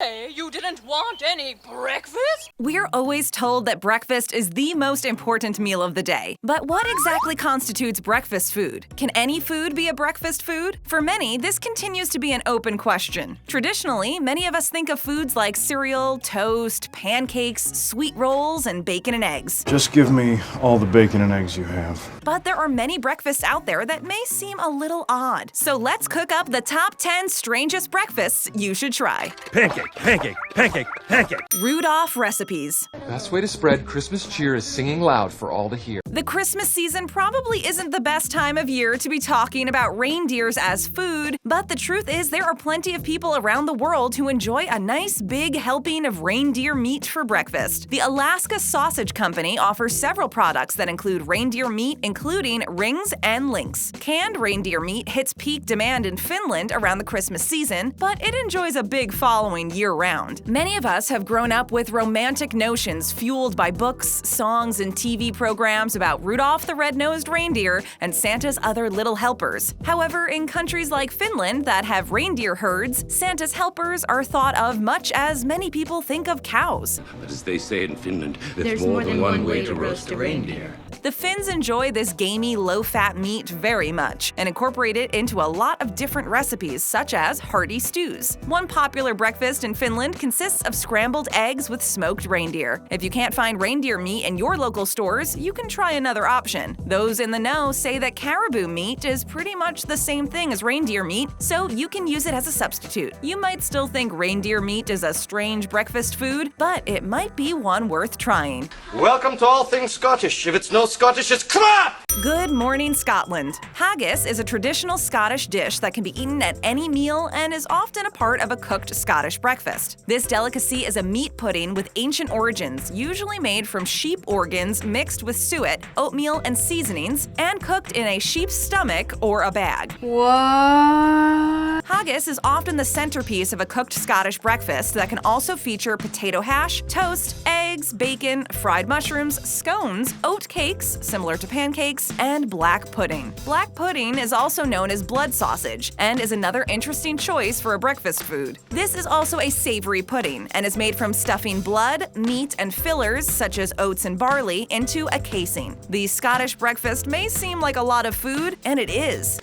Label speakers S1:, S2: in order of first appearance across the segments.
S1: Hey, you didn't want any breakfast?
S2: We're always told that breakfast is the most important meal of the day. But what exactly constitutes breakfast food? Can any food be a breakfast food? For many, this continues to be an open question. Traditionally, many of us think of foods like cereal, toast, pancakes, sweet rolls, and bacon and eggs.
S3: Just give me all the bacon and eggs you have.
S2: But there are many breakfasts out there that may seem a little odd. So let's cook up the top 10 strangest breakfasts you should try.
S4: Pancake, pancake, pancake, pancake.
S2: Rudolph recipes.
S5: Best way to spread Christmas cheer is singing loud for all to hear.
S2: The Christmas season probably isn't the best time of year to be talking about reindeers as food, but the truth is there are plenty of people around the world who enjoy a nice big helping of reindeer meat for breakfast. The Alaska Sausage Company offers several products that include reindeer meat, including rings and links. Canned reindeer meat hits peak demand in Finland around the Christmas season, but it enjoys a big following year-round. Many of us have grown up with romantic notions fueled by books, songs, and TV programs about Rudolph the Red-Nosed Reindeer and Santa's other little helpers. However, in countries like Finland that have reindeer herds, Santa's helpers are thought of much as many people think of cows.
S6: But as they say in Finland,
S7: there's more than one way to roast a reindeer.
S2: The Finns enjoy this gamey, low-fat meat very much and incorporate it into a lot of different recipes, such as hearty stews. One popular breakfast in Finland consists of scrambled eggs with smoked reindeer. If you can't find reindeer meat in your local stores, you can try another option. Those in the know say that caribou meat is pretty much the same thing as reindeer meat, so you can use it as a substitute. You might still think reindeer meat is a strange breakfast food, but it might be one worth trying.
S8: Welcome to All Things Scottish. If it's no Scottish, it's crap!
S2: Good morning, Scotland. Haggis is a traditional Scottish dish that can be eaten at any meal and is often a part of a cooked Scottish breakfast. This delicacy is a meat pudding with ancient origins, usually made from sheep organs mixed with suet, oatmeal, and seasonings, and cooked in a sheep's stomach or a bag.
S7: What?
S2: Haggis is often the centerpiece of a cooked Scottish breakfast that can also feature potato hash, toast, eggs, bacon, fried mushrooms, scones, oat cakes, similar to pancakes, and black pudding. Black pudding is also known as blood sausage and is another interesting choice for a breakfast food. This is also a savory pudding and is made from stuffing blood, meat, and fillers such as oats and barley into a casing. The Scottish breakfast may seem like a lot of food, and it is.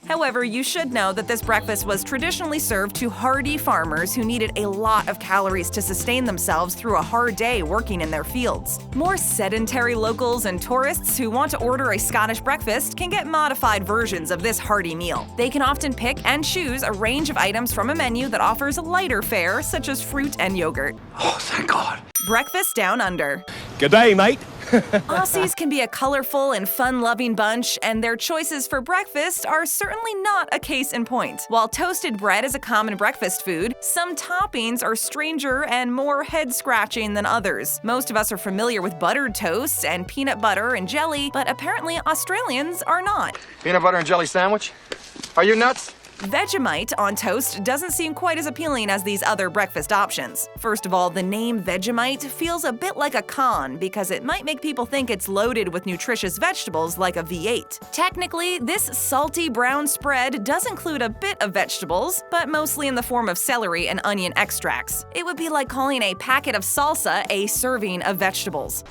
S2: However, you should know that this breakfast was traditionally served to hardy farmers who needed a lot of calories to sustain themselves through a hard day working in their fields. More sedentary locals and tourists who want to order a Scottish breakfast can get modified versions of this hearty meal. They can often pick and choose a range of items from a menu that offers lighter fare, such as fruit and yogurt.
S6: Oh, thank God.
S2: Breakfast Down Under.
S4: G'day, mate.
S2: Aussies can be a colorful and fun-loving bunch, and their choices for breakfast are certainly not a case in point. While toasted bread is a common breakfast food, some toppings are stranger and more head-scratching than others. Most of us are familiar with buttered toast and peanut butter and jelly, but apparently Australians are not.
S8: Peanut butter and jelly sandwich? Are you nuts?
S2: Vegemite on toast doesn't seem quite as appealing as these other breakfast options. First of all, the name Vegemite feels a bit like a con because it might make people think it's loaded with nutritious vegetables like a V8. Technically, this salty brown spread does include a bit of vegetables, but mostly in the form of celery and onion extracts. It would be like calling a packet of salsa a serving of vegetables.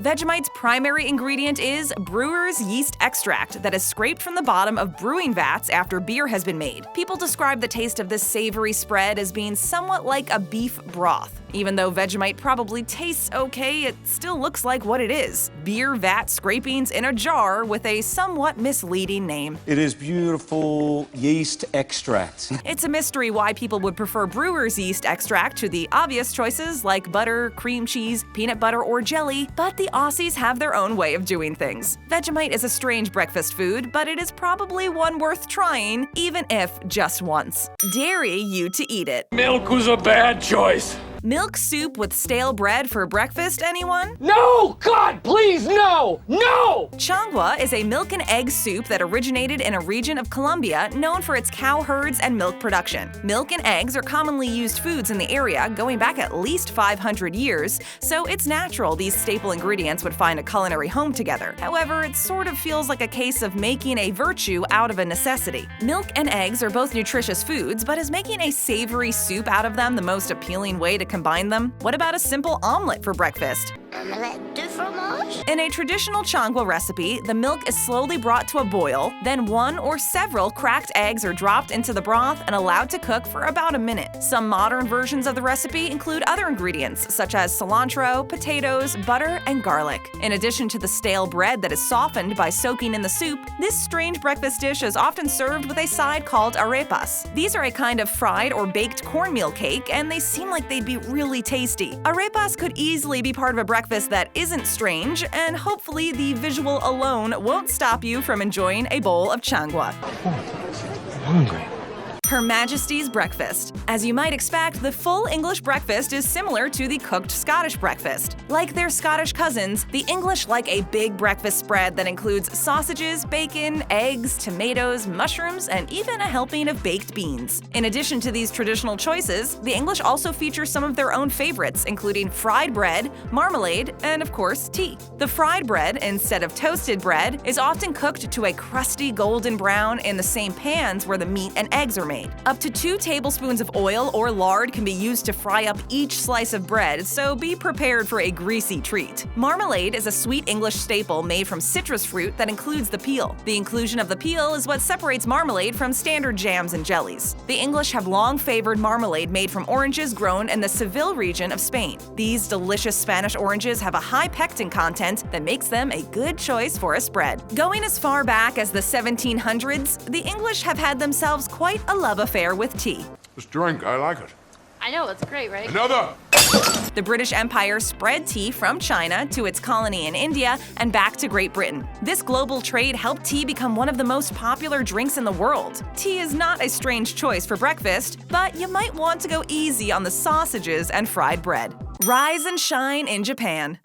S2: Vegemite's primary ingredient is brewer's yeast extract that is scraped from the bottom of brewing vats after beer has been made. People describe the taste of this savory spread as being somewhat like a beef broth. Even though Vegemite probably tastes okay, it still looks like what it is: beer vat scrapings in a jar with a somewhat misleading name.
S9: It is beautiful yeast extract.
S2: It's a mystery why people would prefer brewer's yeast extract to the obvious choices like butter, cream cheese, peanut butter, or jelly, but the Aussies have their own way of doing things. Vegemite is a strange breakfast food, but it is probably one worth trying, even if just once. Dare you to eat it.
S4: Milk was a bad choice.
S2: Milk soup with stale bread for breakfast, anyone?
S8: No! God, please, no! No!
S2: Changua is a milk and egg soup that originated in a region of Colombia known for its cow herds and milk production. Milk and eggs are commonly used foods in the area going back at least 500 years, so it's natural these staple ingredients would find a culinary home together. However, it sort of feels like a case of making a virtue out of a necessity. Milk and eggs are both nutritious foods, but is making a savory soup out of them the most appealing way to combine them? What about a simple omelet for breakfast?
S7: Omelette de fromage?
S2: In a traditional Changua recipe, the milk is slowly brought to a boil, then one or several cracked eggs are dropped into the broth and allowed to cook for about a minute. Some modern versions of the recipe include other ingredients such as cilantro, potatoes, butter, and garlic. In addition to the stale bread that is softened by soaking in the soup, this strange breakfast dish is often served with a side called arepas. These are a kind of fried or baked cornmeal cake, and they seem like they'd be really tasty. Arepas could easily be part of a breakfast that isn't strange, and hopefully the visual alone won't stop you from enjoying a bowl of changua. Her Majesty's breakfast. As you might expect, the full English breakfast is similar to the cooked Scottish breakfast. Like their Scottish cousins, the English like a big breakfast spread that includes sausages, bacon, eggs, tomatoes, mushrooms, and even a helping of baked beans. In addition to these traditional choices, the English also feature some of their own favorites, including fried bread, marmalade, and of course, tea. The fried bread, instead of toasted bread, is often cooked to a crusty golden brown in the same pans where the meat and eggs are made. Up to 2 tablespoons of oil or lard can be used to fry up each slice of bread, so be prepared for a greasy treat. Marmalade is a sweet English staple made from citrus fruit that includes the peel. The inclusion of the peel is what separates marmalade from standard jams and jellies. The English have long favored marmalade made from oranges grown in the Seville region of Spain. These delicious Spanish oranges have a high pectin content that makes them a good choice for a spread. Going as far back as the 1700s, the English have had themselves quite a love affair with tea.
S6: This drink, I like it.
S7: I know, it's great, right?
S6: Another!
S2: The British Empire spread tea from China to its colony in India and back to Great Britain. This global trade helped tea become one of the most popular drinks in the world. Tea is not a strange choice for breakfast, but you might want to go easy on the sausages and fried bread. Rise and shine in Japan.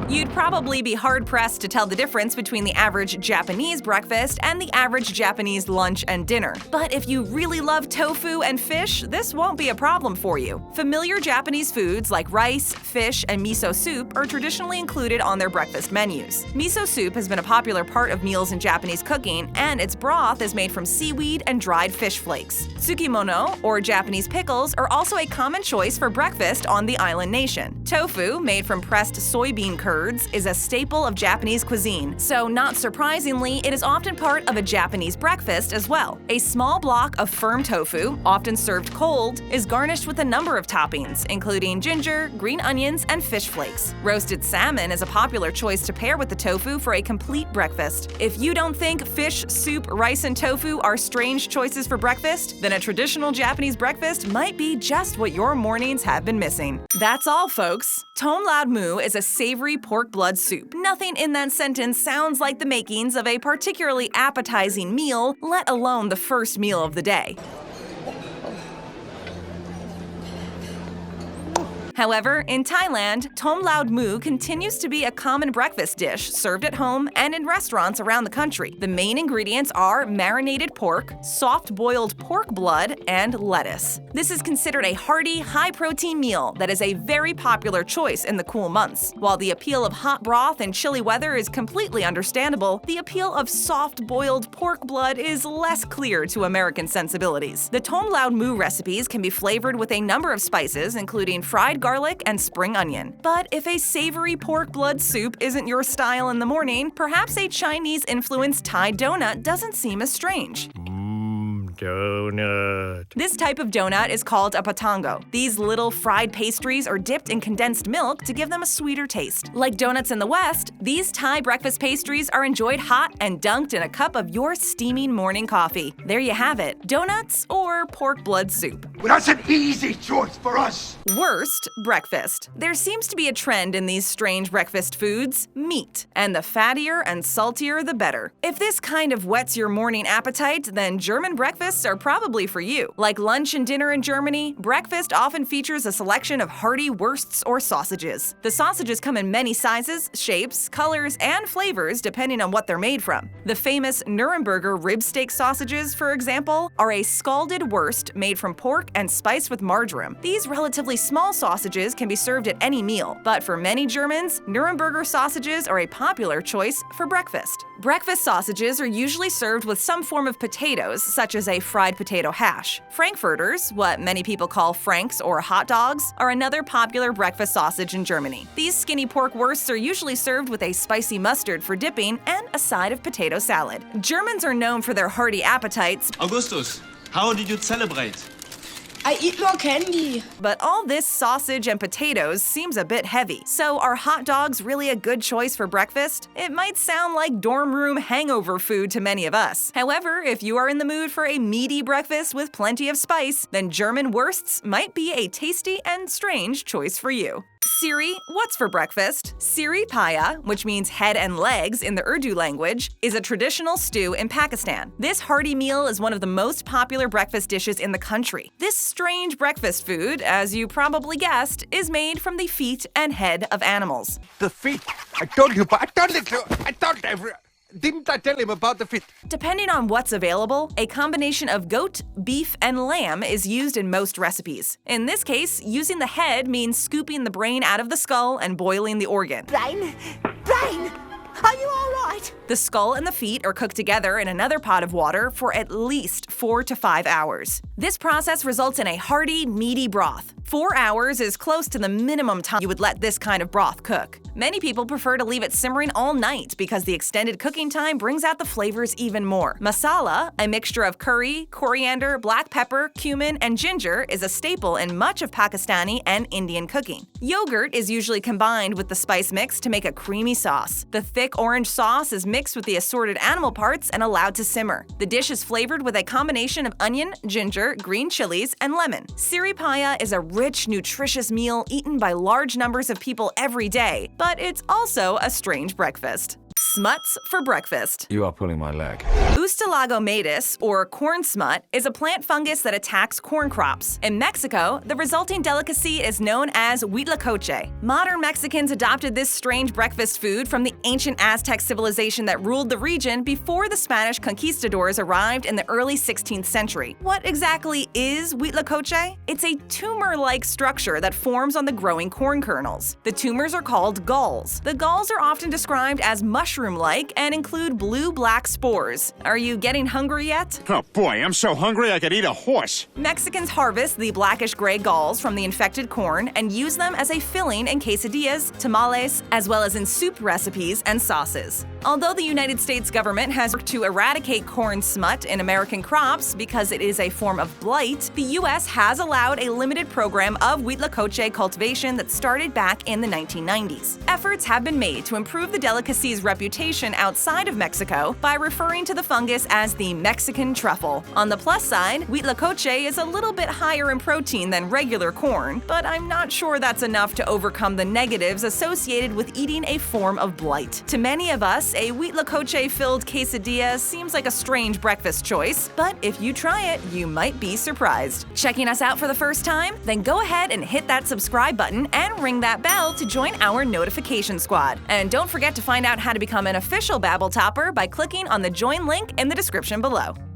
S2: You'd probably be hard-pressed to tell the difference between the average Japanese breakfast and the average Japanese lunch and dinner. But if you really love tofu and fish, this won't be a problem for you. Familiar Japanese foods like rice, fish, and miso soup are traditionally included on their breakfast menus. Miso soup has been a popular part of meals in Japanese cooking, and its broth is made from seaweed and dried fish flakes. Tsukimono, or Japanese pickles, are also a common choice for breakfast on the island nation. Tofu, made from pressed soybean curds, is a staple of Japanese cuisine, so not surprisingly, it is often part of a Japanese breakfast as well. A small block of firm tofu, often served cold, is garnished with a number of toppings, including ginger, green onions, and fish flakes. Roasted salmon is a popular choice to pair with the tofu for a complete breakfast. If you don't think fish, soup, rice, and tofu are strange choices for breakfast, then a traditional Japanese breakfast might be just what your mornings have been missing. That's all, folks. Tom Loud Moo is a savory pork blood soup. Nothing in that sentence sounds like the makings of a particularly appetizing meal, let alone the first meal of the day. However, in Thailand, Tom Loud Moo continues to be a common breakfast dish served at home and in restaurants around the country. The main ingredients are marinated pork, soft-boiled pork blood, and lettuce. This is considered a hearty, high-protein meal that is a very popular choice in the cool months. While the appeal of hot broth in chilly weather is completely understandable, the appeal of soft-boiled pork blood is less clear to American sensibilities. The Tom Loud Moo recipes can be flavored with a number of spices, including fried garlic and spring onion. But if a savory pork blood soup isn't your style in the morning, perhaps a Chinese-influenced Thai donut doesn't seem as strange.
S4: Donut.
S2: This type of donut is called a patango. These little fried pastries are dipped in condensed milk to give them a sweeter taste. Like donuts in the West, these Thai breakfast pastries are enjoyed hot and dunked in a cup of your steaming morning coffee. There you have it, donuts or pork blood soup.
S6: Well, that's an easy choice for us.
S2: Worst breakfast. There seems to be a trend in these strange breakfast foods: meat. And the fattier and saltier, the better. If this kind of whets your morning appetite, then German breakfast breakfasts are probably for you. Like lunch and dinner in Germany, breakfast often features a selection of hearty wursts or sausages. The sausages come in many sizes, shapes, colors, and flavors depending on what they're made from. The famous Nuremberger rib steak sausages, for example, are a scalded wurst made from pork and spiced with marjoram. These relatively small sausages can be served at any meal, but for many Germans, Nuremberger sausages are a popular choice for breakfast. Breakfast sausages are usually served with some form of potatoes, such as a fried potato hash. Frankfurters, what many people call franks or hot dogs, are another popular breakfast sausage in Germany. These skinny pork wursts are usually served with a spicy mustard for dipping and a side of potato salad. Germans are known for their hearty appetites.
S10: Augustus, how did you celebrate?
S7: I eat more candy.
S2: But all this sausage and potatoes seems a bit heavy. So are hot dogs really a good choice for breakfast? It might sound like dorm room hangover food to many of us. However, if you are in the mood for a meaty breakfast with plenty of spice, then German wursts might be a tasty and strange choice for you. Siri, what's for breakfast? Siri Paya, which means head and legs in the Urdu language, is a traditional stew in Pakistan. This hearty meal is one of the most popular breakfast dishes in the country. This strange breakfast food, as you probably guessed, is made from the feet and head of animals.
S6: The feet. I told you, but didn't I tell him about the feet?
S2: Depending on what's available, a combination of goat, beef, and lamb is used in most recipes. In this case, using the head means scooping the brain out of the skull and boiling the organ.
S7: Brain, are you all right?
S2: The skull and the feet are cooked together in another pot of water for at least 4 to 5 hours. This process results in a hearty, meaty broth. 4 hours is close to the minimum time you would let this kind of broth cook. Many people prefer to leave it simmering all night because the extended cooking time brings out the flavors even more. Masala, a mixture of curry, coriander, black pepper, cumin, and ginger, is a staple in much of Pakistani and Indian cooking. Yogurt is usually combined with the spice mix to make a creamy sauce. The thick orange sauce is mixed with the assorted animal parts and allowed to simmer. The dish is flavored with a combination of onion, ginger, green chilies, and lemon. Siri Paya is a rich, nutritious meal eaten by large numbers of people every day, but it's also a strange breakfast. Smuts for breakfast.
S5: You are pulling my leg.
S2: Ustilago maydis, or corn smut, is a plant fungus that attacks corn crops. In Mexico, the resulting delicacy is known as huitlacoche. Modern Mexicans adopted this strange breakfast food from the ancient Aztec civilization that ruled the region before the Spanish conquistadors arrived in the early 16th century. What exactly is huitlacoche? It's a tumor-like structure that forms on the growing corn kernels. The tumors are called galls. The galls are often described as mushroom-like and include blue-black spores. Are you getting hungry yet?
S4: Oh boy, I'm so hungry I could eat a horse.
S2: Mexicans harvest the blackish-gray galls from the infected corn and use them as a filling in quesadillas, tamales, as well as in soup recipes and sauces. Although the United States government has worked to eradicate corn smut in American crops because it is a form of blight, the U.S. has allowed a limited program of huitlacoche cultivation that started back in the 1990s. Efforts have been made to improve the delicacy's reputation outside of Mexico by referring to the fungus as the Mexican truffle. On the plus side, huitlacoche is a little bit higher in protein than regular corn, but I'm not sure that's enough to overcome the negatives associated with eating a form of blight. To many of us, a huitlacoche-filled quesadilla seems like a strange breakfast choice, but if you try it, you might be surprised. Checking us out for the first time? Then go ahead and hit that subscribe button and ring that bell to join our notification squad. And don't forget to find out how to become an official BabbleTopper by clicking on the join link in the description below.